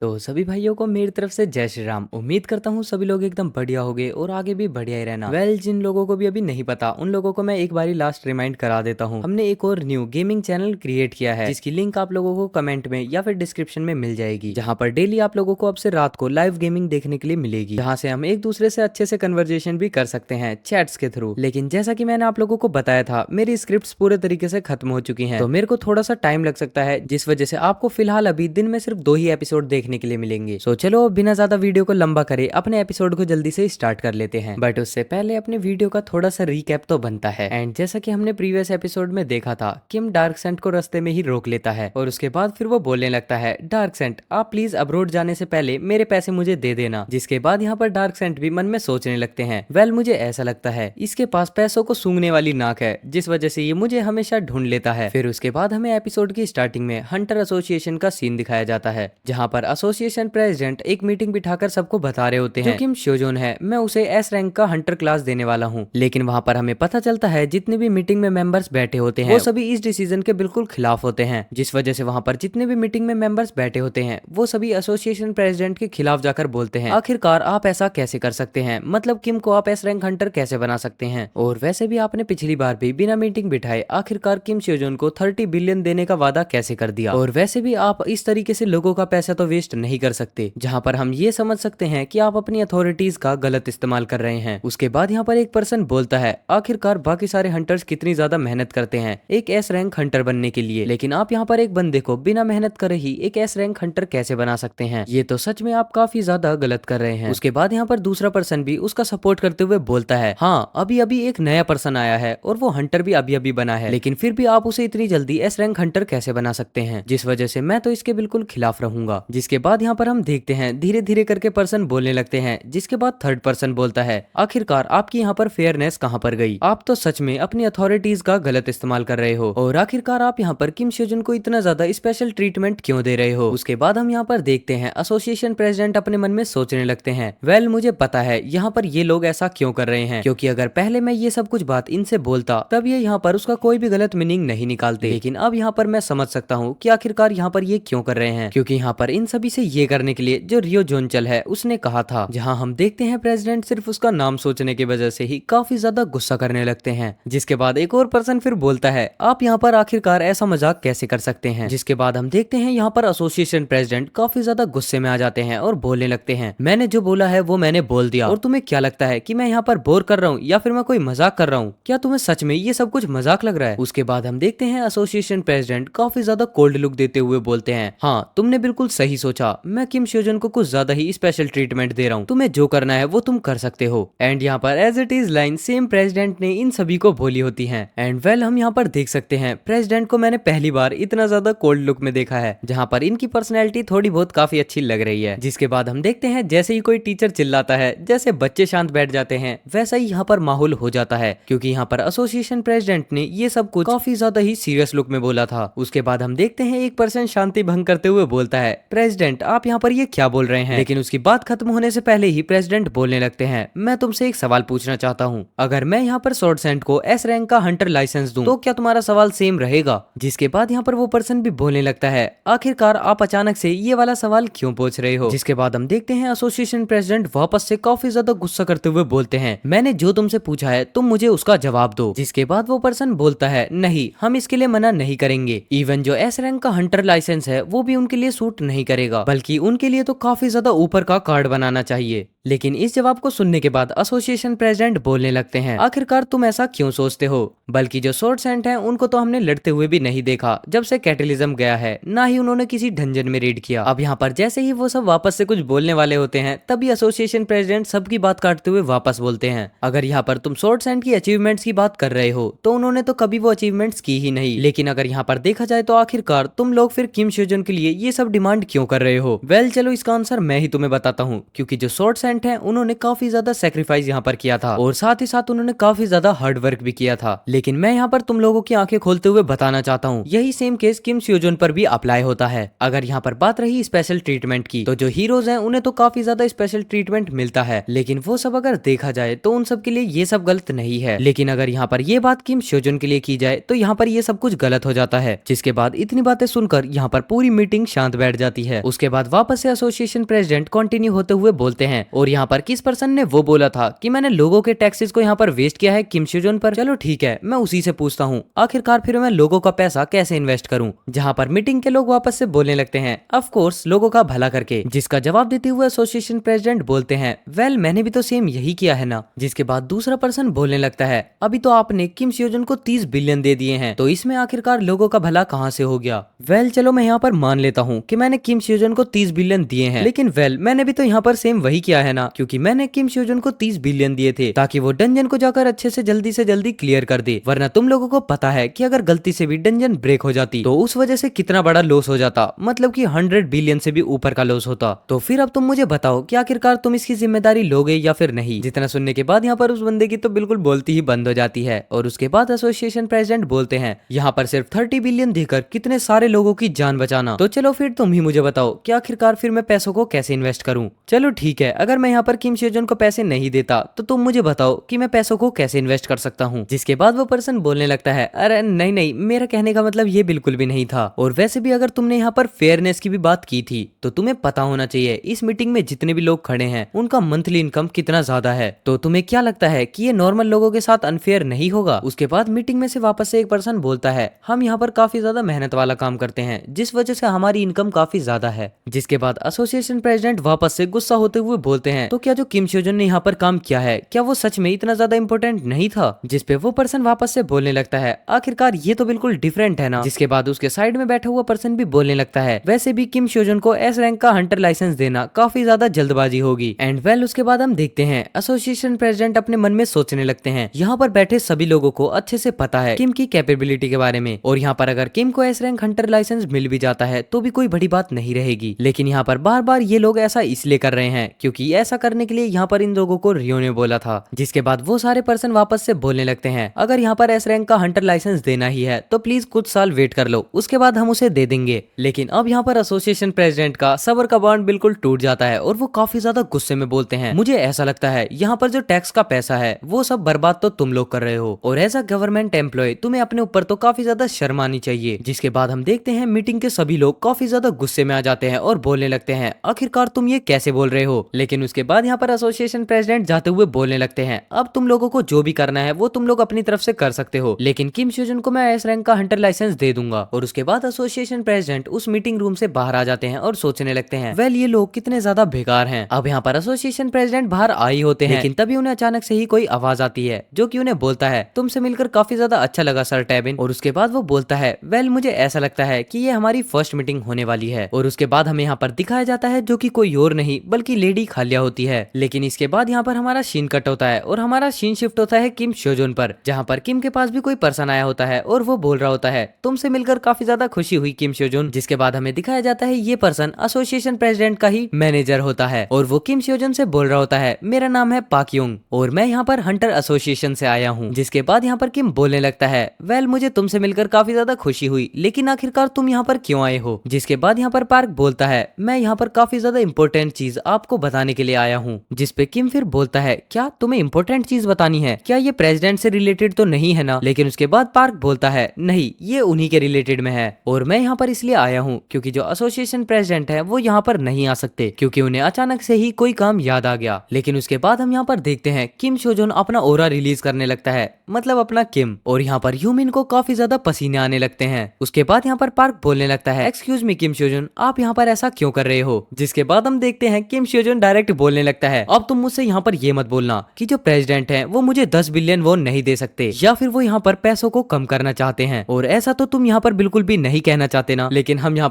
तो सभी भाइयों को मेरी तरफ से जय श्री राम। उम्मीद करता हूँ सभी लोग एकदम बढ़िया होंगे और आगे भी बढ़िया ही रहना। जिन लोगों को भी अभी नहीं पता उन लोगों को मैं एक बारी लास्ट रिमाइंड करा देता हूँ। हमने एक और न्यू गेमिंग चैनल क्रिएट किया है जिसकी लिंक आप लोगों को कमेंट में या फिर डिस्क्रिप्शन में मिल जाएगी, जहाँ पर डेली आप लोगों को अब से रात को लाइव गेमिंग देखने के लिए मिलेगी, जहाँ से हम एक दूसरे से अच्छे से कन्वर्जेशन भी कर सकते हैं चैट्स के थ्रू। लेकिन जैसा कि मैंने आप लोगों को बताया था, मेरी स्क्रिप्ट पूरे तरीके से खत्म हो चुकी है, तो मेरे को थोड़ा सा टाइम लग सकता है, जिस वजह से आपको फिलहाल अभी दिन में सिर्फ 2 ही एपिसोड देखने के लिए मिलेंगे। तो चलो बिना ज्यादा वीडियो को लंबा करे अपने एपिसोड को जल्दी से स्टार्ट कर लेते हैं। बट उससे पहले अपने वीडियो का थोड़ा सा रिकैप तो बनता है। एंड जैसा कि हमने प्रीवियस एपिसोड में देखा था, किम डार्क सेंट को रास्ते में ही रोक लेता है और उसके बाद फिर वो बोलने लगता है, डार्क सेंट आप प्लीज अब्रोड जाने से पहले मेरे पैसे मुझे दे देना। जिसके बाद यहाँ पर डार्क सेंट भी मन में सोचने लगते हैं, वेल मुझे ऐसा लगता है इसके पास पैसों को सूंघने वाली नाक है, जिस वजह से ये मुझे हमेशा ढूंढ लेता है। फिर उसके बाद हमें एपिसोड की स्टार्टिंग में हंटर एसोसिएशन का सीन दिखाया जाता है, जहाँ पर एसोसिएशन प्रेसिडेंट एक मीटिंग बिठाकर सबको बता रहे होते हैं जो किम श्योजोन है, मैं उसे एस रैंक का हंटर क्लास देने वाला हूँ। लेकिन वहाँ पर हमें पता चलता है जितने भी मीटिंग में मेंबर्स बैठे होते हैं वो सभी इस डिसीजन के बिल्कुल खिलाफ होते हैं, जिस वजह से वहाँ पर जितने भी मीटिंग में मेंबर्स बैठे होते हैं वो सभी एसोसिएशन प्रेसिडेंट के खिलाफ जाकर बोलते हैं, आखिरकार आप ऐसा कैसे कर सकते हैं, मतलब किम को आप एस रैंक हंटर कैसे बना सकते हैं। और वैसे भी आपने पिछली बार भी बिना मीटिंग बिठाए आखिरकार किम श्योजोन को 30 बिलियन देने का वादा कैसे कर दिया। और वैसे भी आप इस तरीके से लोगों का पैसा तो वेस्ट नहीं कर सकते, जहाँ पर हम ये समझ सकते हैं कि आप अपनी अथॉरिटीज का गलत इस्तेमाल कर रहे हैं। उसके बाद यहाँ पर एक पर्सन बोलता है, आखिरकार बाकी सारे हंटर्स कितनी ज्यादा मेहनत करते हैं एक एस रैंक हंटर बनने के लिए, लेकिन आप यहाँ पर एक बंदे को बिना मेहनत करे ही एक एस रैंक हंटर कैसे बना सकते हैं, ये तो सच में आप काफी ज्यादा गलत कर रहे हैं। उसके बाद यहाँ पर दूसरा पर्सन भी उसका सपोर्ट करते हुए बोलता है, हाँ अभी अभी एक नया पर्सन आया है और वो हंटर भी अभी अभी बना है, लेकिन फिर भी आप उसे इतनी जल्दी एस रैंक हंटर कैसे बना सकते हैं, जिस वजह से मैं तो इसके बिल्कुल खिलाफ रहूंगा। जिसके बाद यहाँ पर हम देखते हैं धीरे धीरे करके पर्सन बोलने लगते हैं, जिसके बाद थर्ड पर्सन बोलता है, आखिरकार आपकी यहाँ पर फेयरनेस कहाँ पर गई, आप तो सच में अपनी अथॉरिटीज का गलत इस्तेमाल कर रहे हो, और आखिरकार आप यहाँ पर किम श्योजन को इतना ज्यादा स्पेशल ट्रीटमेंट क्यों दे रहे हो। उसके बाद हम यहाँ पर देखते हैं एसोसिएशन प्रेसिडेंट अपने मन में सोचने लगते हैं, वेल मुझे पता है यहाँ पर ये लोग ऐसा क्यों कर रहे हैं, क्योंकि अगर पहले मैं ये सब कुछ बात इनसे बोलता तब ये यहाँ पर उसका कोई भी गलत मीनिंग नहीं निकालते, लेकिन अब यहाँ पर मैं समझ सकता हूँ कि आखिरकार यहाँ पर ये क्यों कर रहे हैं, क्योंकि यहाँ पर इन सभी से ये करने के लिए जो रियो जोनचल है उसने कहा था, जहाँ हम देखते हैं प्रेसिडेंट सिर्फ उसका नाम सोचने की वजह से ही काफी ज्यादा गुस्सा करने लगते हैं। जिसके बाद एक और पर्सन फिर बोलता है, आप यहाँ पर आखिरकार ऐसा मजाक कैसे कर सकते हैं। जिसके बाद हम देखते हैं यहाँ पर एसोसिएशन प्रेसिडेंट काफी ज्यादा गुस्से में आ जाते हैं और बोलने लगते हैं, मैंने जो बोला है वो मैंने बोल दिया, और तुम्हें क्या लगता है कि मैं यहाँ पर बोर कर रहा हूँ या फिर मैं कोई मजाक कर रहा हूँ, क्या तुम्हें सच में ये सब कुछ मजाक लग रहा है। उसके बाद हम देखते हैं एसोसिएशन प्रेसिडेंट काफी ज्यादा कोल्ड लुक देते हुए बोलते हैं, हाँ तुमने बिल्कुल सही सोचा, मैं किम श्योजन को कुछ ज्यादा ही स्पेशल ट्रीटमेंट दे रहा हूँ, तुम्हें जो करना है वो तुम कर सकते हो। एंड यहाँ पर as it is line same president ने इन सभी को बोली होती है। एंड वेल हम यहाँ पर देख सकते हैं प्रेसिडेंट को मैंने पहली बार इतना ज्यादा कोल्ड लुक में देखा है, जहाँ पर इनकी पर्सनैलिटी थोड़ी बहुत काफी अच्छी लग रही है। जिसके बाद हम देखते हैं जैसे ही कोई टीचर चिल्लाता है, जैसे बच्चे शांत बैठ जाते हैं, वैसा ही यहाँ पर माहौल हो जाता है, क्योंकि यहाँ पर एसोसिएशन प्रेसिडेंट ने ये सब कुछ काफी ज्यादा ही सीरियस लुक में बोला था। उसके बाद हम देखते हैं एक पर्सन शांति भंग करते हुए बोलता है, प्रेसिडेंट आप यहाँ पर ये क्या बोल रहे हैं। लेकिन उसकी बात खत्म होने से पहले ही प्रेसिडेंट बोलने लगते हैं, मैं तुमसे एक सवाल पूछना चाहता हूँ, अगर मैं यहाँ पर स्वॉर्ड सेंट को एस रैंक का हंटर लाइसेंस दूं तो क्या तुम्हारा सवाल सेम रहेगा। जिसके बाद यहाँ पर वो पर्सन भी बोलने लगता है, आखिरकार आप अचानक से ये वाला सवाल क्यों पूछ रहे हो। जिसके बाद हम देखते हैं एसोसिएशन प्रेसिडेंट वापस से काफी ज्यादा गुस्सा करते हुए बोलते हैं, मैंने जो तुमसे पूछा है तुम मुझे उसका जवाब दो। जिसके बाद वो पर्सन बोलता है, नहीं हम इसके लिए मना नहीं करेंगे, इवन जो एस रैंक का हंटर लाइसेंस है वो भी उनके लिए सूट नहीं करेगा, बल्कि उनके लिए तो काफी ज्यादा ऊपर का कार्ड बनाना चाहिए। लेकिन इस जवाब को सुनने के बाद एसोसिएशन प्रेसिडेंट बोलने लगते हैं, आखिरकार तुम ऐसा क्यों सोचते हो, बल्कि जो स्वॉर्ड सेंट हैं उनको तो हमने लड़ते हुए भी नहीं देखा जब से कैटलिज्म गया है, ना ही उन्होंने किसी डंजन में रेड किया। अब यहाँ पर जैसे ही वो सब वापस से कुछ बोलने वाले होते हैं, तभी एसोसिएशन प्रेसिडेंट सबकी बात काटते हुए वापस बोलते हैं, अगर यहाँ पर तुम स्वॉर्ड सेंट की अचीवमेंट्स की बात कर रहे हो तो उन्होंने तो कभी वो अचीवमेंट्स की ही नहीं, लेकिन अगर यहाँ पर देखा जाए तो आखिरकार तुम लोग फिर किम श्योजन के लिए ये सब डिमांड क्यों कर रहे हो। वेल चलो इसका आंसर मैं ही तुम्हें बताता हूँ, क्योंकि जो स्वॉर्ड इनोसेंट हैं उन्होंने काफी ज्यादा सेक्रीफाइस यहाँ पर किया था और साथ ही साथ उन्होंने काफी ज्यादा हार्ड वर्क भी किया था। लेकिन मैं यहाँ पर तुम लोगों की आंखें खोलते हुए बताना चाहता हूँ यही सेम केस किम स्योजोन पर भी अप्लाई होता है। अगर यहाँ पर बात रही स्पेशल ट्रीटमेंट की तो जो हीरोज हैं उन्हें तो काफी ज्यादा स्पेशल ट्रीटमेंट मिलता है, लेकिन वो सब अगर देखा जाए तो उन सब के लिए ये सब गलत नहीं है। लेकिन अगर यहाँ पर ये बात किम स्योजोन के लिए की जाए तो यहाँ पर ये सब कुछ गलत हो जाता है। जिसके बाद इतनी बातें सुनकर यहाँ पर पूरी मीटिंग शांत बैठ जाती है। उसके बाद वापस से एसोसिएशन प्रेसिडेंट कंटिन्यू होते हुए बोलते हैं और यहाँ पर किस पर्सन ने वो बोला था कि मैंने लोगों के टैक्सेस को यहाँ पर वेस्ट किया है किम स्योजोन पर। चलो ठीक है, मैं उसी से पूछता हूँ आखिरकार फिर मैं लोगों का पैसा कैसे इन्वेस्ट करूँ। जहाँ पर मीटिंग के लोग वापस से बोलने लगते हैं ऑफ कोर्स लोगों का भला करके। जिसका जवाब देते हुए एसोसिएशन प्रेसिडेंट बोलते हैं वेल मैंने भी तो सेम यही किया है ना। जिसके बाद दूसरा पर्सन बोलने लगता है अभी तो आपने किम स्योजोन को 30 बिलियन दे दिए हैं तो इसमें आखिरकार लोगों का भला कहाँ से हो गया। वेल चलो मैं यहाँ पर मान लेता हूँ कि मैंने किम स्योजोन को 30 बिलियन दिए हैं, लेकिन वेल मैंने भी तो यहाँ पर सेम वही किया है ना, क्योंकि मैंने किम स्योजोन को 30 बिलियन दिए थे ताकि वो डंजन को जाकर अच्छे से जल्दी क्लियर कर दे। वरना तुम लोगों को पता है कि अगर गलती से भी डंजन ब्रेक हो जाती तो उस वजह से कितना बड़ा लॉस हो जाता, मतलब कि 100 बिलियन से भी ऊपर का लॉस होता। तो फिर अब तुम मुझे बताओ कि आखिरकार तुम इसकी जिम्मेदारी लोगे या फिर नहीं। जितना सुनने के बाद यहाँ पर उस बंदे की तो बिल्कुल बोलती ही बंद हो जाती है। और उसके बाद एसोसिएशन प्रेसिडेंट बोलते हैं यहाँ पर सिर्फ 30 बिलियन देकर कितने सारे लोगों की जान बचाना। तो चलो फिर तुम ही मुझे बताओ कि आखिरकार फिर मैं पैसों को कैसे इन्वेस्ट करूं। चलो ठीक है, अगर मैं यहाँ पर किम स्योजोन को पैसे नहीं देता तो तुम मुझे बताओ कि मैं पैसों को कैसे इन्वेस्ट कर सकता हूँ। जिसके बाद वो पर्सन बोलने लगता है अरे नहीं मेरा कहने का मतलब ये बिल्कुल भी नहीं था। और वैसे भी अगर तुमने यहाँ पर फेयरनेस की भी बात की थी तो तुम्हें पता होना चाहिए इस मीटिंग में जितने भी लोग खड़े हैं उनका मंथली इनकम कितना ज्यादा है। तो तुम्हें क्या लगता है कि ये नॉर्मल लोगों के साथ अनफेयर नहीं होगा। उसके बाद मीटिंग में से वापस से एक पर्सन बोलता है हम यहाँ पर काफी ज्यादा मेहनत वाला काम करते हैं जिस वजह से हमारी इनकम काफी ज्यादा है। जिसके बाद एसोसिएशन प्रेसिडेंट वापस से गुस्सा होते हुए बोलते हैं तो क्या जो किम स्योजोन ने यहाँ पर काम किया है क्या वो सच में इतना ज्यादा इंपॉर्टेंट नहीं था। जिसपे वो पर्सन वापस से बोलने लगता है आखिरकार ये तो बिल्कुल डिफरेंट है ना। जिसके बाद उसके साइड में बैठा हुआ पर्सन भी बोलने लगता है वैसे भी किम स्योजोन को एस रैंक का हंटर लाइसेंस देना काफी ज्यादा जल्दबाजी होगी। एंड वेल उसके बाद हम देखते हैं एसोसिएशन प्रेसिडेंट अपने मन में सोचने लगते हैं यहाँ पर बैठे सभी लोगों को अच्छे से पता है किम की कैपेबिलिटी के बारे में और यहाँ पर अगर किम को एस रैंक हंटर लाइसेंस मिल भी जाता है तो भी कोई बड़ी बात नहीं रहेगी। लेकिन यहाँ पर बार बार ये लोग ऐसा इसलिए कर रहे हैं क्योंकि ऐसा करने के लिए यहाँ पर इन लोगों को रियो ने बोला था। जिसके बाद वो सारे पर्सन वापस से बोलने लगते हैं अगर यहाँ पर एस रैंक का हंटर लाइसेंस देना ही है तो प्लीज कुछ साल वेट कर लो, उसके बाद हम उसे दे देंगे। लेकिन अब यहाँ पर एसोसिएशन प्रेसिडेंट का सब्र का बांध बिल्कुल टूट जाता है और वो काफी ज्यादा गुस्से में बोलते हैं मुझे ऐसा लगता है यहाँ पर जो टैक्स का पैसा है वो सब बर्बाद तो तुम लोग कर रहे हो और एज अ गवर्नमेंट एम्प्लॉय तुम्हें अपने ऊपर तो काफी ज्यादा शर्म आनी चाहिए। जिसके बाद हम देखते हैं मीटिंग के सभी लोग काफी ज्यादा गुस्से में आ जाते हैं और बोलने लगते हैं आखिरकार तुम ये कैसे बोल रहे हो। लेकिन उसके बाद यहाँ पर एसोसिएशन प्रेसिडेंट जाते हुए बोलने लगते हैं अब तुम लोगों को जो भी करना है वो तुम लोग अपनी तरफ से कर सकते हो, लेकिन किम स्योजोन को मैं एस रैंक का हंटर लाइसेंस दे दूंगा। और उसके बाद एसोसिएशन प्रेसिडेंट उस मीटिंग रूम से बाहर आ जाते हैं और सोचने लगते हैं वेल ये लोग कितने ज्यादा बेकार हैं। अब यहाँ पर एसोसिएशन प्रेसिडेंट बाहर आई होते हैं लेकिन तभी उन्हें अचानक से ही कोई आवाज आती है जो कि उन्हें बोलता है तुमसे मिलकर काफी ज्यादा अच्छा लगा सर टैबिन। और उसके बाद वो बोलता है वेल मुझे ऐसा लगता है कि ये हमारी फर्स्ट मीटिंग होने वाली है। और उसके बाद हमें यहाँ पर दिखाया जाता है जो कि कोई और नहीं बल्कि लेडी खालिया होती है। लेकिन इसके बाद यहाँ पर हमारा सीन कट होता है और हमारा सीन शिफ्ट होता है किम स्योजोन पर, जहाँ पर किम के पास भी कोई पर्सन आया होता है और वो बोल रहा होता है तुमसे मिलकर काफी ज्यादा खुशी हुई किम स्योजोन। जिसके बाद हमें दिखाया जाता है ये पर्सन एसोसिएशन प्रेसिडेंट का ही मैनेजर होता है और वो किम स्योजोन से बोल रहा होता है मेरा नाम है पाक युंग और मैं यहाँ पर हंटर एसोसिएशन से आया हूँ। जिसके बाद यहाँ पर किम बोलने लगता है वेल मुझे तुमसे मिलकर काफी ज्यादा खुशी हुई लेकिन आखिरकार तुम यहाँ पर क्यों आए हो। जिसके बाद यहाँ पर पार्क बोलता है मैं यहाँ पर काफी ज्यादा इंपॉर्टेंट चीज आपको बताने के लिए आया हूँ। जिसपे किम फिर बोलता है क्या तुम्हें इंपॉर्टेंट चीज बतानी है, क्या ये प्रेसिडेंट से रिलेटेड तो नहीं है ना। लेकिन उसके बाद पार्क बोलता है नहीं ये उन्हीं के रिलेटेड में है और मैं यहाँ पर इसलिए आया हूँ क्योंकि जो एसोसिएशन प्रेसिडेंट है वो यहाँ पर नहीं आ सकते क्योंकि उन्हें अचानक से ही कोई काम याद आ गया। लेकिन उसके बाद हम यहाँ पर देखते हैं किम स्योजोन अपना ओरा रिलीज करने लगता है, मतलब अपना किम, और यहाँ पर ह्यूमिन को काफी ज्यादा पसीने आने लगते हैं। उसके बाद यहाँ पर पार्क बोलने लगता है एक्सक्यूज मी किम स्योजोन आप यहाँ पर ऐसा क्यों कर रहे हो। जिसके बाद हम देखते हैं किम स्योजोन डायरेक्ट बोलने लगता है अब तुम मुझसे यहाँ पर ये मत बोलना कि जो प्रेसिडेंट है वो मुझे 10 बिलियन वॉन नहीं दे सकते या फिर वो यहाँ पर पैसों को कम करना चाहते हैं, और ऐसा तो तुम यहाँ पर बिल्कुल भी नहीं कहना चाहते ना। लेकिन हम यहाँ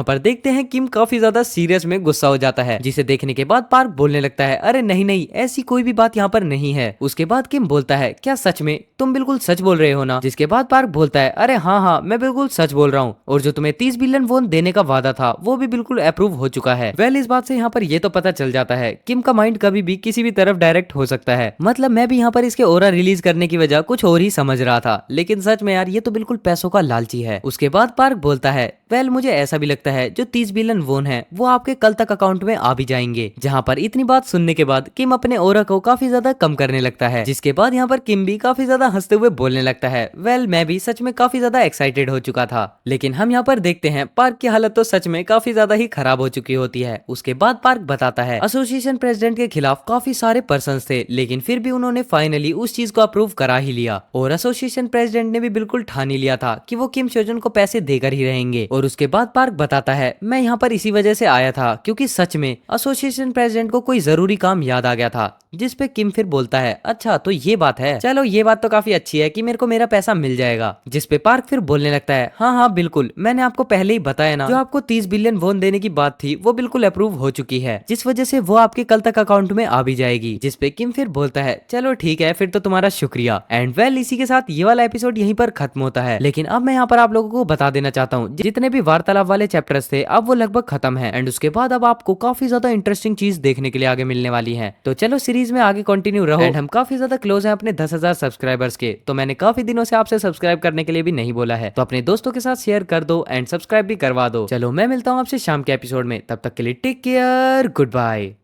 पर देखते हैं किम काफी ज्यादा सीरियस में गुस्सा हो जाता है, जिसे देखने के बाद पार्क बोलने लगता है अरे नहीं ऐसी कोई भी बात यहाँ पर नहीं है। उसके बाद किम बोलता है क्या सच में तुम बिल्कुल सच बोल रहे हो ना। जिसके बाद पार्क बोलता है अरे हाँ मैं बिल्कुल सच बोल रहा हूँ और जो तुम्हें 30 बिलियन वॉन देने का वादा था वो भी बिल्कुल अप्रूव हो चुका है। वेल इस बात से यहाँ पर ये तो पता चल जाता है किम का माइंड कभी भी किसी भी तरफ डायरेक्ट हो सकता है। मतलब मैं भी यहाँ पर इसके ओरा रिलीज करने की वजह कुछ और ही समझ रहा था, लेकिन सच में यार ये तो बिल्कुल पैसों का लालची है। उसके बाद पार्क बोलता है वेल मुझे ऐसा भी लगता है जो 30 बिलियन वोन है वो आपके कल तक अकाउंट में आ भी जाएंगे। जहाँ पर इतनी बात सुनने के बाद किम अपने ओरा को काफी ज्यादा कम करने लगता है, जिसके बाद यहाँ पर किम भी काफी ज्यादा हंसते हुए बोलने लगता है वेल मैं भी सच में काफी ज्यादा एक्साइटेड हो चुका था। लेकिन हम यहाँ पर देखते हैं पार्क की हालत तो सच में काफी ज्यादा ही खराब हो चुकी होती है। उसके बाद पार्क बताता है एसोसिएशन प्रेसिडेंट के खिलाफ काफी सारे पर्सन थे, लेकिन फिर भी उन्होंने फाइनली उस चीज को अप्रूव करा ही लिया और एसोसिएशन प्रेसिडेंट ने भी बिल्कुल ठान ही लिया था कि वो किम शोजन को पैसे देकर ही रहेंगे। और उसके बाद पार्क बताता है मैं यहाँ पर इसी वजह से आया था क्योंकि सच में एसोसिएशन प्रेसिडेंट को कोई जरूरी काम याद आ गया था। जिस पे किम फिर बोलता है अच्छा तो ये बात है, चलो ये बात तो काफी अच्छी है कि मेरे को मेरा पैसा मिल जाएगा। जिस पे पार्क फिर बोलने लगता है हाँ हाँ बिल्कुल, मैंने आपको पहले ही बताया ना, जो आपको 30 बिलियन वोन देने की बात थी वो बिल्कुल अप्रूव हो चुकी है, जिस वजह से वो आपके कल तक अकाउंट में आ भी जाएगी। जिस पे किम फिर बोलता है चलो ठीक है फिर तो तुम्हारा शुक्रिया। एंड वेल इसी के साथ ये वाला एपिसोड यहीं पर खत्म होता है। लेकिन अब मैं यहाँ पर आप लोगों को बता देना चाहता हूँ जितने भी वार्तालाप वाले चैप्टर्स थे अब वो लगभग खत्म है। एंड उसके बाद अब आपको काफी ज्यादा इंटरेस्टिंग चीज देखने के लिए आगे मिलने वाली है। तो चलो सीरीज में आगे कंटिन्यू रहो। एंड हम काफी ज्यादा क्लोज हैं अपने 10,000 सब्सक्राइबर्स के, तो मैंने काफी दिनों से आपसे सब्सक्राइब करने के लिए भी नहीं बोला है, तो अपने दोस्तों के साथ शेयर कर दो एंड सब्सक्राइब भी करवा दो। चलो मैं मिलता हूँ आपसे शाम के एपिसोड में, तब तक के लिए टेक केयर, गुड बाय।